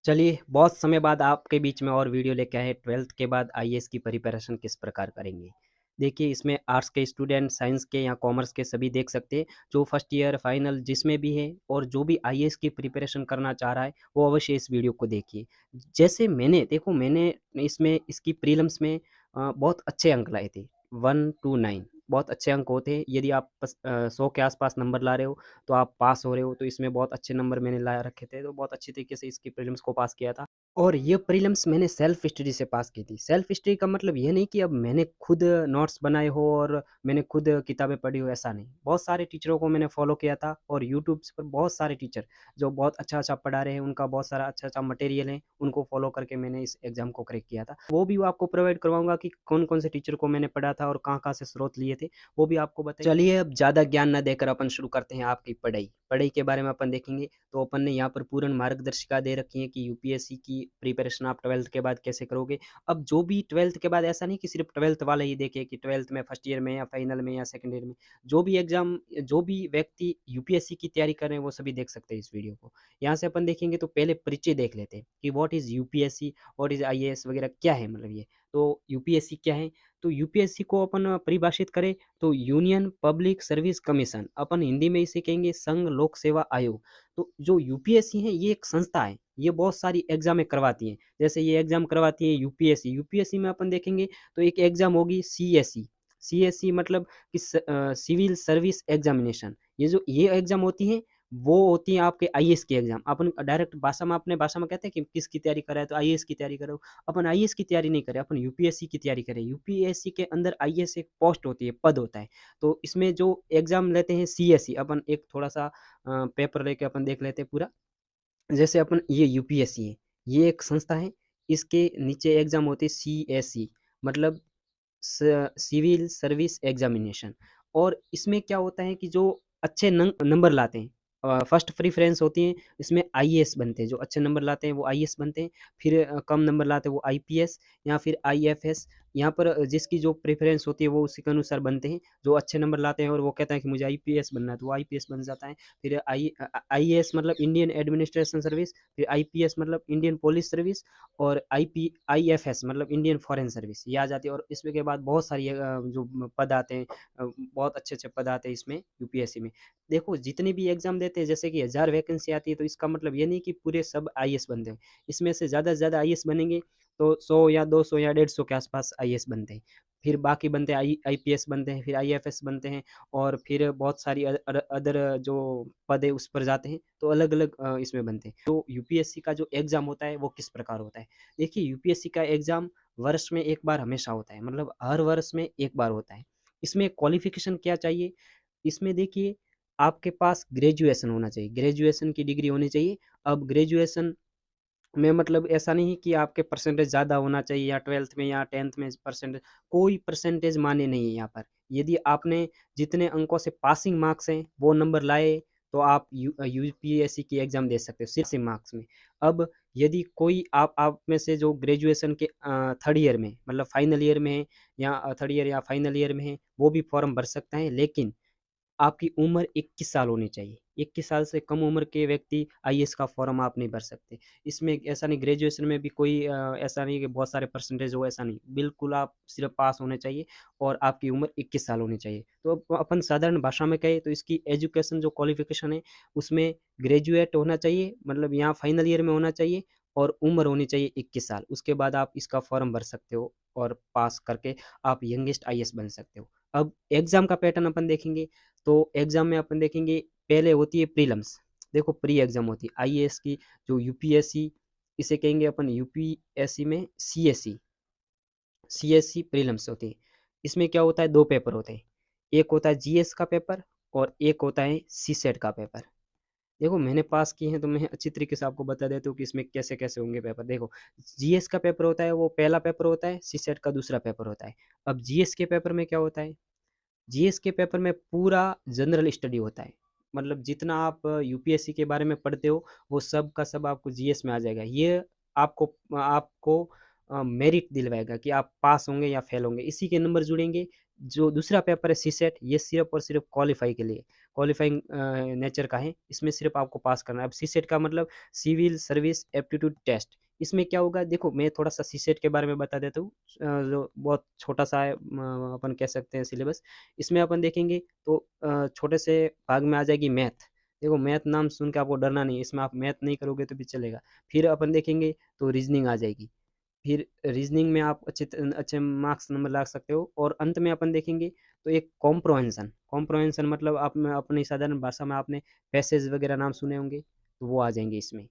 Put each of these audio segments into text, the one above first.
चलिए, बहुत समय बाद आपके बीच में और वीडियो लेके आए हैं, 12th के बाद आईएएस की प्रिपरेशन किस प्रकार करेंगे। देखिए, इसमें आर्ट्स के स्टूडेंट, साइंस के या कॉमर्स के सभी देख सकते हैं, जो फर्स्ट ईयर, फाइनल जिसमें भी है और जो भी आईएएस की प्रिपरेशन करना चाह रहा है, वो अवश्य इस वीडियो को देखिए। जैसे मैंने इसमें इसकी प्रीलिम्स में बहुत अच्छे अंक लाए थे, 1 टू 9 बहुत अच्छे अंक होते हैं। यदि आप 100 के आस-पास नंबर ला रहे हो, तो आप पास हो रहे हो, तो इसमें बहुत अच्छे नंबर मैंने ला रखे थे, तो बहुत अच्छी तरीके से इसकी प्रीलिम्स को पास किया था। और ये प्रीलिम्स मैंने सेल्फ स्टडी से पास की थी। सेल्फ स्टडी का मतलब ये नहीं कि अब मैंने खुद नोट्स बनाए हो और मैंने खुद किताबें पढ़ी हो, ऐसा नहीं। बहुत सारे टीचरों को मैंने फॉलो किया था और यूट्यूब पर बहुत सारे टीचर जो बहुत अच्छा-अच्छा पढ़ा रहे हैं, उनका बहुत सारा अच्छा-अच्छा मटेरियल है, उनको फॉलो करके मैंने इस एग्ज़ाम को क्रैक किया था। वो भी आपको प्रोवाइड करवाऊँगा कि कौन-कौन से टीचर को मैंने पढ़ा था और कहाँ-कहाँ से स्रोत लिए थे, वो भी आपको बताएँ। चलिए, अब ज़्यादा ज्ञान ना देकर अपन शुरू करते हैं आपकी पढ़ाई। पढ़ाई के बारे में अपन देखेंगे, तो अपन ने यहाँ पर पूर्ण मार्गदर्शिका दे रखी है कि यूपीएससी की प्रिपरेशन आप 12th के बाद कैसे करोगे। अब जो भी 12th के बाद ऐसा नहीं कि सिर्फ 12th वाला ही देखे कि 12th में फर्स्ट ईयर में या फाइनल में या सेकंड ईयर में, जो भी व्यक्ति यूपीएससी की तैयारी कर रहे हैं वो सभी देख सकते हैं इस वीडियो को। यहाँ से अपन देखेंगे तो पहले परिचय देख लेते हैं कि what is UPSC, what is IAS वगैरह क्या है, मतलब ये। तो यूपीएससी क्या है? तो यूपीएससी को अपन परिभाषित करें तो यूनियन पब्लिक सर्विस कमीशन, अपन हिंदी में इसे कहेंगे संघ लोक सेवा आयोग। तो जो यूपीएससी है ये एक संस्था है, ये बहुत सारी एग्जामें करवाती है। जैसे ये एग्जाम करवाती है यूपीएससी। यूपीएससी में अपन देखेंगे तो एक एग्जाम होगी सीएससी। सीएससी मतलब कि सिविल सर्विस एग्जामिनेशन। ये एग्जाम होती है, वो होती है आपके आईएएस की एग्जाम। अपन डायरेक्ट भाषा में अपने भाषा में कहते हैं कि किसकी तैयारी कर रहा है, तो आईएएस की तैयारी करो। अपन आईएएस की तैयारी नहीं करें, अपन यूपीएससी की तैयारी करें। यूपीएससी के अंदर आईएएस एक पोस्ट होती है, पद होता है। तो इसमें जो एग्जाम लेते हैं सीएससी, अपन एक थोड़ा सा पेपर लेके अपन देख लेते हैं पूरा। जैसे अपन ये यूपीएससी है, ये एक संस्था है, इसके नीचे एग्जाम होती है सीएससी, मतलब सिविल सर्विस एग्जामिनेशन। और इसमें क्या होता है कि जो अच्छे नंबर लाते हैं, फर्स्ट प्रेफरेंस होती है, इसमें आईएएस बनते हैं। जो अच्छे नंबर लाते हैं वो आईएएस बनते हैं। फिर कम नंबर लाते हैं वो आईपीएस या फिर आईएफएस। यहाँ पर जिसकी जो प्रेफरेंस होती है वो उसी के अनुसार बनते हैं। जो अच्छे नंबर लाते हैं और वो कहता है कि मुझे आईपीएस बनना है, तो वो आईपीएस बन जाता है। फिर आईएएस मतलब इंडियन एडमिनिस्ट्रेशन सर्विस, फिर आईपीएस मतलब इंडियन पुलिस सर्विस, और आईएफएस मतलब इंडियन फॉरेन सर्विस, ये आ जाती है। और इसमें के बाद बहुत सारी जो पद आते हैं, बहुत अच्छे-अच्छे पद आते हैं इसमें यूपीएससी में। देखो, जितने भी एग्ज़ाम देते हैं, जैसे कि 1000 वैकेंसी आती है, तो इसका मतलब ये नहीं कि पूरे सब आईएएस बनते हैं। इसमें से ज़्यादा आईएएस बनेंगे तो 100 या 200 या 150 के आस-पास आईएएस बनते हैं। फिर बाकी बनते हैं आईपीएस बनते हैं, फिर आईएफएस बनते हैं, और फिर बहुत सारी अदर जो पद है उस पर जाते हैं, तो अलग-अलग इसमें बनते हैं। तो यूपीएससी का जो एग्ज़ाम होता है वो किस प्रकार होता है? देखिए, यूपीएससी का एग्ज़ाम वर्ष में 1 बार हमेशा होता है, मतलब हर वर्ष में 1 बार होता है। इसमें क्वालिफ़िकेशन क्या चाहिए? इसमें देखिए, आपके पास ग्रेजुएशन होना चाहिए, ग्रेजुएशन की डिग्री होनी चाहिए। अब ग्रेजुएशन में मतलब ऐसा नहीं कि आपके परसेंटेज ज़्यादा होना चाहिए या 12th में या 10th में परसेंटेज, कोई परसेंटेज मायने नहीं है यहाँ पर। यदि आपने जितने अंकों से पासिंग मार्क्स हैं वो नंबर लाए, तो आप यूपीएससी की एग्ज़ाम दे सकते हो सिर्फ पासिंग मार्क्स में। अब यदि कोई आप में से जो ग्रेजुएशन के 3rd ईयर में, मतलब फाइनल ईयर में है, या 3rd ईयर या फाइनल ईयर में है, वो भी फॉर्म भर सकता है, लेकिन आपकी उम्र 21 साल होनी चाहिए। 21 साल से कम उम्र के व्यक्ति आईएएस का फ़ॉर्म आप नहीं भर सकते। इसमें ऐसा नहीं, ग्रेजुएशन में भी कोई ऐसा नहीं कि बहुत सारे परसेंटेज हो, ऐसा नहीं। बिल्कुल आप सिर्फ़ पास होने चाहिए और आपकी उम्र 21 साल होनी चाहिए। तो अब अपन साधारण भाषा में कहें तो इसकी एजुकेशन जो क्वालिफ़िकेशन है, उसमें ग्रेजुएट होना चाहिए, मतलब यहाँ फाइनल ईयर में होना चाहिए, और उम्र होनी चाहिए 21 साल। उसके बाद आप इसका फ़ॉर्म भर सकते हो और पास करके आप यंगेस्ट आईएएस बन सकते हो। अब एग्ज़ाम का पैटर्न अपन देखेंगे, तो एग्ज़ाम में अपन देखेंगे, पहले होती है प्रीलिम्स। देखो, प्री एग्ज़ाम होती है आईएएस की। जो यूपीएससी, इसे कहेंगे अपन यूपीएससी में सीएससी, सीएससी प्रीलिम्स होती है। इसमें क्या होता है, 2 पेपर होते हैं। एक होता है जीएस का पेपर और एक होता है सीसेट का पेपर। देखो, मैंने पास किए हैं तो मैं अच्छी तरीके से आपको बता देता हूँ कि इसमें कैसे-कैसे होंगे पेपर। देखो, जीएस का पेपर होता है वो पहला पेपर होता है, सीसेट का दूसरा पेपर होता है। अब जीएस के पेपर में क्या होता है, जीएस के पेपर में पूरा जनरल स्टडी होता है, मतलब जितना आप यूपीएससी के बारे में पढ़ते हो वो सब का सब आपको जीएस में आ जाएगा। ये आपको मेरिट दिलवाएगा कि आप पास होंगे या फेल होंगे, इसी के नंबर जुड़ेंगे। जो दूसरा पेपर है सीसेट, ये सिर्फ़ और सिर्फ़ क्वालीफाई के लिए, क्वालीफाइंग नेचर का है, इसमें सिर्फ़ आपको पास करना है। अब सीसेट का मतलब सिविल सर्विस एप्टीट्यूड टेस्ट, इसमें क्या होगा देखो मैं थोड़ा-सा सीसेट के बारे में बता देता हूँ, जो बहुत छोटा-सा है, अपन कह सकते हैं सिलेबस। इसमें अपन देखेंगे तो छोटे से भाग में आ जाएगी मैथ। देखो मैथ नाम सुन के आपको डरना नहीं है, इसमें आप मैथ नहीं करोगे तो भी चलेगा। फिर अपन देखेंगे तो रीज़निंग आ जाएगी। फिर रीज़निंग में आप अच्छे मार्क्स नंबर ला सकते हो, और अंत में अपन देखेंगे तो एक कॉम्प्रोहेंशन, कॉम्प्रोहेंशन मतलब आप में अपनी साधारण भाषा में आपने पैसेज वगैरह नाम सुने होंगे, तो वो आ जाएँगे इसमें।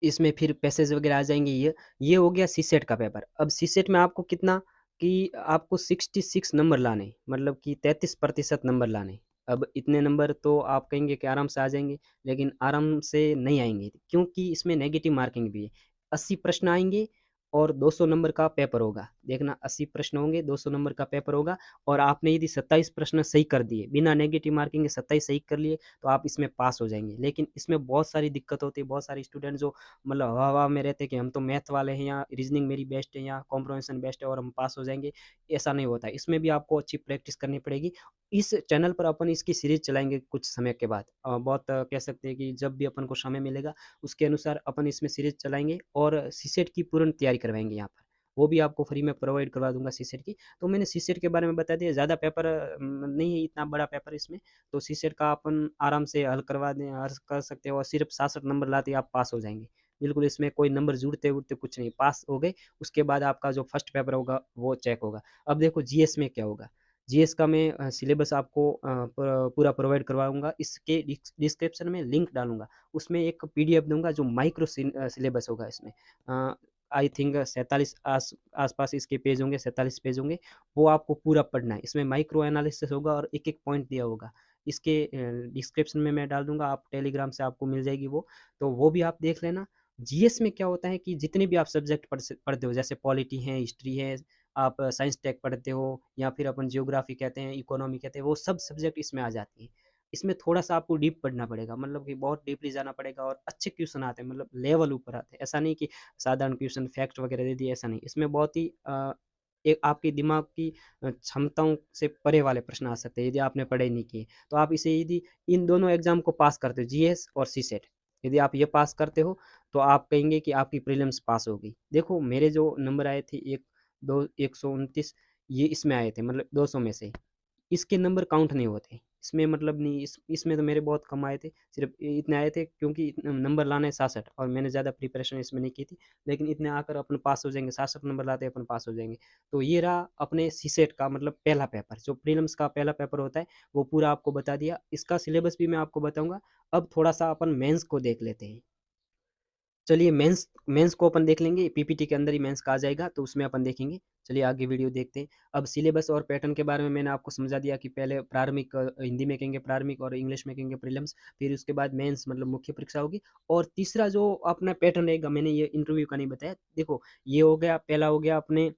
इसमें फिर पैसेज वगैरह आ जाएँगे ये हो गया सीसेट का पेपर। अब सीसेट में आपको कितना कि आपको 66 नंबर लाने हैं, मतलब कि 33% नंबर लाने हैं। अब इतने नंबर तो आप कहेंगे कि आराम से आ जाएँगे, लेकिन आराम से नहीं आएँगे, क्योंकि इसमें नेगेटिव मार्किंग भी है। 80 प्रश्न आएँगे और 200 नंबर का पेपर होगा। देखना 80 प्रश्न होंगे, 200 नंबर का पेपर होगा, और आपने यदि 27 प्रश्न सही कर दिए, बिना नेगेटिव मार्किंग के 27 सही कर लिए, तो आप इसमें पास हो जाएँगे। लेकिन इसमें बहुत सारी दिक्कत होती है, बहुत सारे स्टूडेंट जो मतलब हवा-हवा में रहते हैं कि हम तो मैथ वाले हैं, या रीजनिंग मेरी बेस्ट है, या कॉम्प्रिहेंशन बेस्ट है और हम पास हो जाएँगे, ऐसा नहीं होता है। इसमें भी आपको अच्छी प्रैक्टिस करनी पड़ेगी। इस चैनल पर अपन इसकी सीरीज़ चलाएँगे कुछ समय के बाद, बहुत कह सकते हैं कि जब भी अपन को समय मिलेगा, उसके अनुसार अपन इसमें सीरीज़ चलाएँगे और सीसेट की पूर्ण तैयारी करवाएँगे यहाँ पर। वो भी आपको फ्री में प्रोवाइड करवा दूँगा सीसेट की। तो मैंने सीसेट के बारे में बता दिया, ज़्यादा पेपर नहीं है, इतना बड़ा पेपर इसमें, तो सीसेट का अपन आराम से हल करवा दें, हल कर सकते हो, और सिर्फ 66 नंबर लाते ही आप पास हो जाएँगे। बिल्कुल इसमें कोई नंबर जुड़ते-वुड़ते कुछ नहीं, पास हो गए, उसके बाद आपका जो फर्स्ट पेपर होगा वो चेक होगा। अब देखो जीएस में क्या होगा, जीएस का मैं सिलेबस आपको पूरा प्रोवाइड करवाऊँगा, इसके डिस्क्रिप्शन में लिंक डालूँगा, उसमें एक पीडीएफ दूँगा जो माइक्रो सिलेबस होगा इसमें। अ, आई थिंक 47 आस-पास इसके पेज होंगे, 47 पेज होंगे, वो आपको पूरा पढ़ना है। इसमें माइक्रो एनालिसिस होगा और एक-एक पॉइंट दिया होगा। इसके डिस्क्रिप्शन में मैं डाल दूँगा, आप टेलीग्राम से आपको मिल जाएगी वो, तो वो भी आप देख लेना। जीएस में क्या होता है कि जितने भी आप सब्जेक्ट पढ़ते हो, जैसे पॉलिटी है, हिस्ट्री है, आप साइंस टेक पढ़ते हो, या फिर अपन ज्योग्राफी कहते हैं, इकोनॉमी कहते हैं, वो सब सब्जेक्ट इसमें आ जाती हैं। इसमें थोड़ा-सा आपको डीप पढ़ना पड़ेगा, मतलब कि बहुत डीपली जाना पड़ेगा, और अच्छे क्वेश्चन आते हैं, मतलब लेवल ऊपर आते हैं। ऐसा नहीं कि साधारण क्वेश्चन फैक्ट वगैरह दे दिए, ऐसा नहीं। इसमें बहुत ही एक आपके दिमाग की क्षमताओं से परे वाले प्रश्न आ सकते हैं, यदि आपने पढ़ाई नहीं की है। तो आप इसे यदि इन दोनों एग्ज़ाम को पास करते हो, जीएस और सीसेट, यदि आप ये पास करते हो, तो आप कहेंगे कि आपकी प्रीलिम्स पास हो गई। देखो मेरे जो नंबर आए थे 129, ये इसमें आए थे, मतलब 200 में से। इसके नंबर काउंट नहीं होते। इसमें मतलब नहीं, इसमें तो मेरे बहुत कम आए थे। सिर्फ़ इतने आए थे क्योंकि नंबर लाने हैं 66, और मैंने ज़्यादा प्रिपरेशन इसमें नहीं की थी। लेकिन इतने आकर अपन पास हो जाएँगे, 66 नंबर लाते अपन पास हो जाएँगे। तो ये रहा अपने सीसेट का मतलब पहला पेपर, जो प्रीलिम्स का पहला पेपर होता है, वो पूरा आपको बता दिया। इसका सिलेबस भी मैं आपको बताऊँगा। अब थोड़ा-सा अपन मेंस को देख लेते हैं। चलिए मेंस मेंस को अपन देख लेंगे, पीपीटी के अंदर ही मेंस का आ जाएगा, तो उसमें अपन देखेंगे। चलिए आगे वीडियो देखते हैं। अब सिलेबस और पैटर्न के बारे में मैंने आपको समझा दिया कि पहले प्रारंभिक, हिंदी में कहेंगे प्रारंभिक, और इंग्लिश में कहेंगे प्रीलिम्स, फिर उसके बाद मेंस मतलब मुख्य परीक्षा होगी, और तीसरा जो अपना पैटर्न रहेगा, मैंने ये इंटरव्यू का नहीं बताया। देखो ये हो गया, पहला हो गया अपने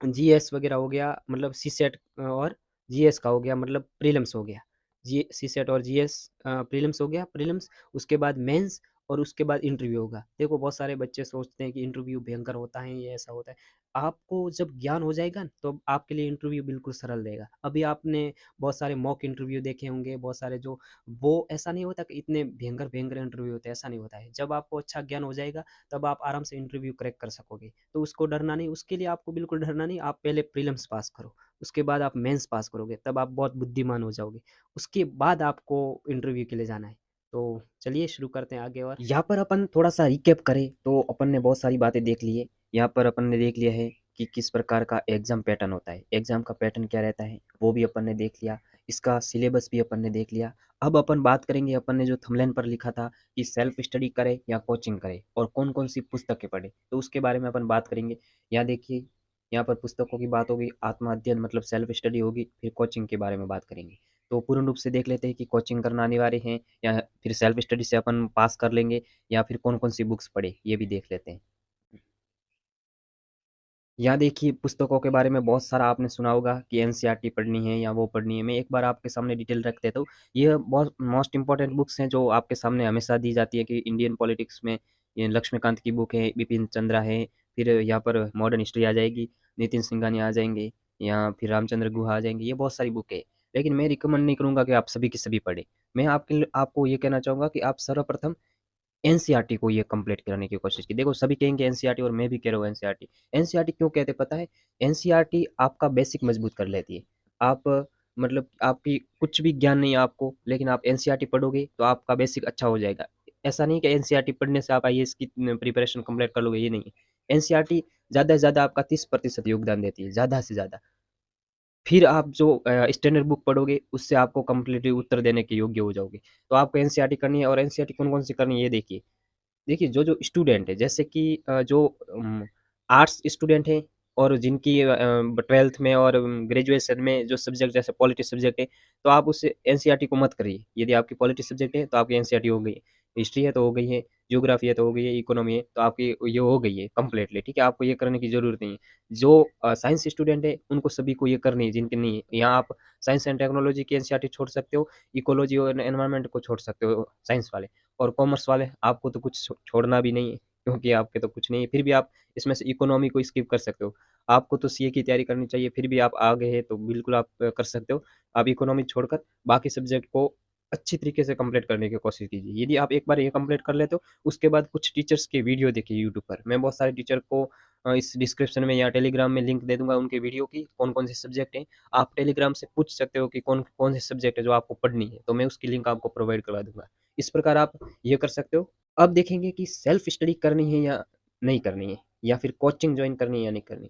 जीएस वगैरह हो गया, मतलब सीसेट, और जीएस का हो गया मतलब प्रीलिम्स हो गया। जी सीसेट और जीएस प्रीलिम्स हो गया, प्रीलिम्स, उसके बाद मेंस, और उसके बाद इंटरव्यू होगा। देखो बहुत सारे बच्चे सोचते हैं कि इंटरव्यू भयंकर होता है, ये ऐसा होता है। आपको जब ज्ञान हो जाएगा न, तो आपके लिए इंटरव्यू बिल्कुल सरल रहेगा। अभी आपने बहुत सारे मॉक इंटरव्यू देखे होंगे, बहुत सारे जो, वो ऐसा नहीं होता कि इतने भयंकर-भयंकर इंटरव्यू होते हैं, ऐसा नहीं होता है। जब आपको अच्छा ज्ञान हो जाएगा, तब आप आराम से इंटरव्यू क्रैक कर सकोगे। तो उसको डरना नहीं, उसके लिए आपको बिल्कुल डरना नहीं, आप पहले प्रीलिम्स पास करो, उसके बाद आप मेंस पास करोगे, तब आप बहुत बुद्धिमान हो जाओगे। उसके बाद आपको इंटरव्यू के लिए जाना है। तो चलिए शुरू करते हैं आगे, और यहाँ पर अपन थोड़ा-सा रिकैप करें, तो अपन ने बहुत सारी बातें देख ली है। यहाँ पर अपन ने देख लिया है कि किस प्रकार का एग्ज़ाम पैटर्न होता है, एग्ज़ाम का पैटर्न क्या रहता है, वो भी अपन ने देख लिया। इसका सिलेबस भी अपन ने देख लिया। अब अपन बात करेंगे, अपन ने जो थंबनेल पर लिखा था कि सेल्फ स्टडी करें या कोचिंग करें, और कौन-कौन सी पुस्तकें पढ़ें, तो उसके बारे में अपन बात करेंगे। यहाँ देखिए, यहाँ पर पुस्तकों की बात होगी, आत्म अध्ययन मतलब सेल्फ स्टडी होगी, फिर कोचिंग के बारे में बात करेंगे। तो पूर्ण रूप से देख लेते हैं कि कोचिंग करना अनिवार्य है, या फिर सेल्फ स्टडी से अपन पास कर लेंगे, या फिर कौन-कौन सी बुक्स पढ़ें, ये भी देख लेते हैं। यहाँ देखिए, पुस्तकों के बारे में बहुत सारा आपने सुना होगा कि एनसीईआरटी पढ़नी है या वो पढ़नी है। मैं एक बार आपके सामने डिटेल रख देता हूँ। ये बहुत मोस्ट इम्पोर्टेंट बुक्स हैं जो आपके सामने हमेशा दी जाती है कि इंडियन पॉलिटिक्स में, ये लक्ष्मीकांत की बुक है, बिपिन चंद्रा है, फिर यहाँ पर मॉडर्न हिस्ट्री आ जाएगी, नितिन सिंघानिया आ जाएँगे, या फिर रामचंद्र गुहा आ जाएँगे, ये बहुत सारी बुक है। लेकिन मैं रिकमेंड नहीं करूँगा कि आप सभी की सभी पढ़ें। मैं आपको ये कहना चाहूँगा कि आप सर्वप्रथम एनसीईआरटी को ये कंप्लीट कराने की कोशिश की। देखो सभी कहेंगे एनसीईआरटी और मैं भी कह रहा हूँ एनसीईआरटी। एनसीईआरटी क्यों कहते हैं पता है? एनसीईआरटी आपका बेसिक मजबूत कर लेती है। आप मतलब आपकी कुछ भी ज्ञान नहीं है आपको, लेकिन आप एनसीईआरटी पढ़ोगे तो आपका बेसिक अच्छा हो जाएगा। ऐसा नहीं कि एनसीईआरटी पढ़ने से आप आईएएस की प्रिपरेशन कंप्लीट कर लोगे, ये नहीं है। एनसीईआरटी ज़्यादा से ज़्यादा आपका 30% योगदान देती है, ज़्यादा से ज़्यादा। फिर आप जो स्टैंडर्ड बुक पढ़ोगे, उससे आपको कंप्लीटली उत्तर देने के योग्य हो जाओगे। तो आपको एनसीईआरटी करनी है और एनसीईआरटी कौन-कौन सी करनी है, ये देखिए। देखिए जो स्टूडेंट है जैसे कि जो आर्ट्स स्टूडेंट हैं और जिनकी 12th में और ग्रेजुएशन में जो सब्जेक्ट जैसे पॉलिटी सब्जेक्ट है, तो आप उस एनसीईआरटी को मत करिए। यदि आपकी पॉलिटी सब्जेक्ट है तो आपकी एनसीईआरटी हो गई है, हिस्ट्री है तो हो गई है, ज्योग्राफी है तो हो गई है, इकोनॉमी है तो आपकी ये हो गई है कंप्लीटली, ठीक है? आपको ये करने की ज़रूरत नहीं है। जो साइंस स्टूडेंट है उनको सभी को ये करनी है, जिनकी नहीं है। यहाँ आप साइंस एंड टेक्नोलॉजी की एनसीईआरटी छोड़ सकते हो, इकोलॉजी और एनवायरनमेंट को छोड़ सकते हो साइंस वाले। और कॉमर्स वाले आपको तो कुछ छोड़ना भी नहीं है, क्योंकि आपके तो कुछ नहीं है, फिर भी आप इसमें से इकोनॉमी को स्किप कर सकते हो। आपको तो सीए की तैयारी करनी चाहिए, फिर भी आप आगे हैं तो बिल्कुल आप कर सकते हो। आप इकोनॉमी छोड़कर बाकी सब्जेक्ट को अच्छी तरीके से कंप्लीट करने की कोशिश कीजिए। यदि आप एक बार ये कंप्लीट कर लेते हो, उसके बाद कुछ टीचर्स के वीडियो देखिए यूट्यूब पर। मैं बहुत सारे टीचर को इस डिस्क्रिप्शन में या टेलीग्राम में लिंक दे दूँगा उनके वीडियो की, कौन-कौन से सब्जेक्ट हैं। आप टेलीग्राम से पूछ सकते हो कि कौन-कौन से सब्जेक्ट है जो आपको पढ़नी है, तो मैं उसकी लिंक आपको प्रोवाइड करवा दूँगा। इस प्रकार आप ये कर सकते हो। अब देखेंगे कि सेल्फ स्टडी करनी है या नहीं करनी है, या फिर कोचिंग जॉइन करनी है या नहीं करनी।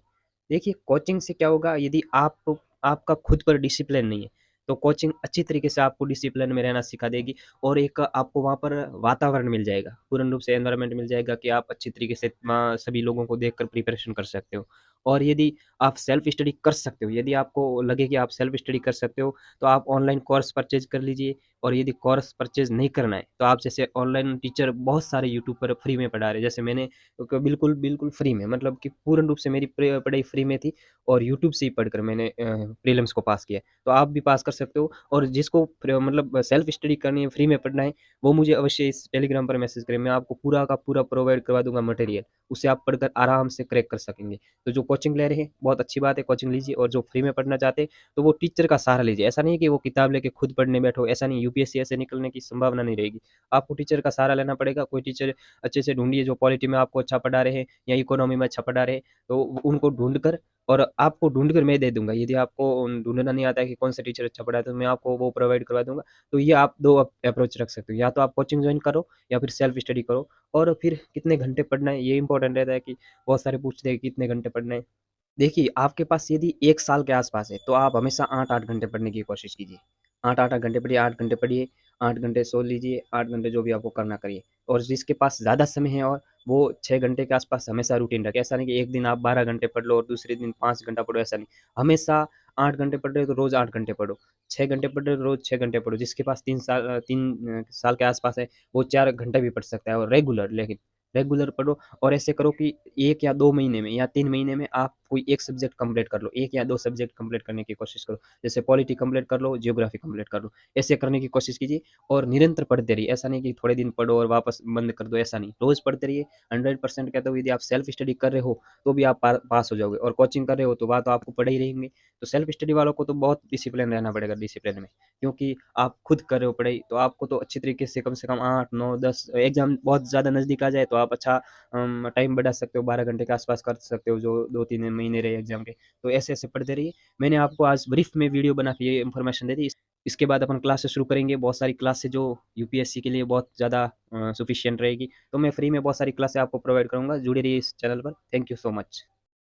देखिए कोचिंग से क्या होगा, यदि आप आपका खुद पर डिसिप्लिन नहीं है, तो कोचिंग अच्छी तरीके से आपको डिसिप्लिन में रहना सिखा देगी और एक आपको वहाँ पर वातावरण मिल जाएगा, पूर्ण रूप से एनवायरनमेंट मिल जाएगा कि आप अच्छी तरीके से वहाँ सभी लोगों को देखकर प्रिपरेशन कर सकते हो। और यदि आप सेल्फ स्टडी कर सकते हो, यदि आपको लगे कि आप सेल्फ स्टडी कर सकते हो, तो आप ऑनलाइन कोर्स परचेज़ कर लीजिए। और यदि कोर्स परचेज़ नहीं करना है, तो आप जैसे ऑनलाइन टीचर बहुत सारे यूट्यूब पर फ्री में पढ़ा रहे हैं। जैसे मैंने बिल्कुल, बिल्कुल फ्री में, मतलब कि पूर्ण रूप से मेरी पढ़ाई फ्री में थी और यूट्यूब से ही पढ़कर मैंने प्रीलिम्स को पास किया। तो आप भी पास कर सकते हो। और जिसको मतलब सेल्फ स्टडी करनी है, फ्री में पढ़ना है, वो मुझे अवश्य इस टेलीग्राम पर मैसेज करें। मैं आपको पूरा का पूरा प्रोवाइड करवा दूँगा मटेरियल। उसे आप पढ़कर आराम से क्रैक कर सकेंगे। तो जो कोचिंग ले रहे हैं, बहुत अच्छी बात है, कोचिंग लीजिए। और जो फ्री में पढ़ना चाहते हैं, तो वो टीचर का सहारा लीजिए। ऐसा नहीं है कि वो किताब लेके खुद पढ़ने बैठो, ऐसा नहीं। यूपीएससी ऐसे निकलने की संभावना नहीं रहेगी। आपको टीचर का सहारा लेना पड़ेगा। कोई टीचर अच्छे से ढूँढिए जो पॉलिटी में आपको अच्छा पढ़ा रहे हैं या इकोनॉमी में अच्छा पढ़ा रहे हैं, तो उनको ढूँढ कर, और आपको ढूँढ कर मैं दे दूँगा। यदि आपको ढूँढना नहीं आता है कि कौन सा टीचर अच्छा पढ़ाता है, तो मैं आपको वो प्रोवाइड करवा दूँगा। तो ये आप 2 अप्रोच रख सकते हो। या तो आप कोचिंग जॉइन करो या फिर सेल्फ स्टडी करो। और फिर कितने घंटे पढ़ना है, ये इम्पोर्टेंट रहता है कि बहुत सारे पूछते हैं कितने घंटे पढ़ना है। देखिए, आपके पास यदि 1 साल के आस-पास है, तो आप हमेशा 8-8 घंटे पढ़ने की कोशिश कीजिए। 8-8 घंटे पढ़िए, 8 घंटे पढ़िए, 8 घंटे सो लीजिए, 8 घंटे जो भी आपको करना करिए। और जिसके पास ज़्यादा समय है, और वो 6 घंटे के आस-पास हमेशा रूटीन रखे। ऐसा नहीं कि एक दिन आप 12 घंटे पढ़ लो और दूसरे दिन 5 घंटा पढ़ो, ऐसा नहीं। हमेशा 8 घंटे पढ़ रहे हो, तो रोज़ 8 घंटे पढ़ो। 6 घंटे पढ़ रहे हो, रोज़ 6 घंटे पढ़ो। जिसके पास 3 साल के आस-पास है, वो 4 घंटे भी पढ़ सकता है, और रेगुलर, लेकिन रेगुलर पढ़ो। और ऐसे करो कि 1 या 2 महीने में या 3 महीने में आप कोई एक सब्जेक्ट कंप्लीट कर लो। 1 या 2 सब्जेक्ट कंप्लीट करने की कोशिश करो। जैसे पॉलिटी कंप्लीट कर लो, ज्योग्राफी कंप्लीट कर लो। ऐसे करने की कोशिश कीजिए और निरंतर पढ़ते रहिए। ऐसा नहीं कि थोड़े दिन पढ़ो और वापस बंद कर दो, ऐसा नहीं। रोज़ पढ़ते रहिए। 100% कहता हूँ, यदि आप सेल्फ स्टडी कर रहे हो, तो भी आप पास हो जाओगे, और कोचिंग कर रहे हो, तो वहाँ तो आपको पढ़े ही रहेंगे। तो सेल्फ स्टडी वालों को तो बहुत डिसिप्लिन रहना पड़ेगा, डिसिप्लिन में। क्योंकि आप खुद कर रहे हो पढ़ाई, तो आपको तो अच्छी तरीके से कम 8, 9, 10, एग्ज़ाम बहुत ज़्यादा नज़दीक आ जाए, तो आप अच्छा टाइम बढ़ा सकते हो, 12 घंटे के आसपास कर सकते हो, जो 2-3 महीने रहे एग्ज़ाम के। तो ऐसे-ऐसे पढ़ते रहिए। मैंने आपको आज ब्रीफ में वीडियो बना के ये इन्फॉर्मेशन दे दी। इसके बाद अपन क्लासेस शुरू करेंगे, बहुत सारी क्लासेस जो यूपीएससी के लिए बहुत ज़्यादा सफिशिएंट रहेगी। तो मैं फ्री में बहुत सारी क्लासेस आपको प्रोवाइड करूँगा। जुड़े रहिए इस चैनल पर। Thank you so much.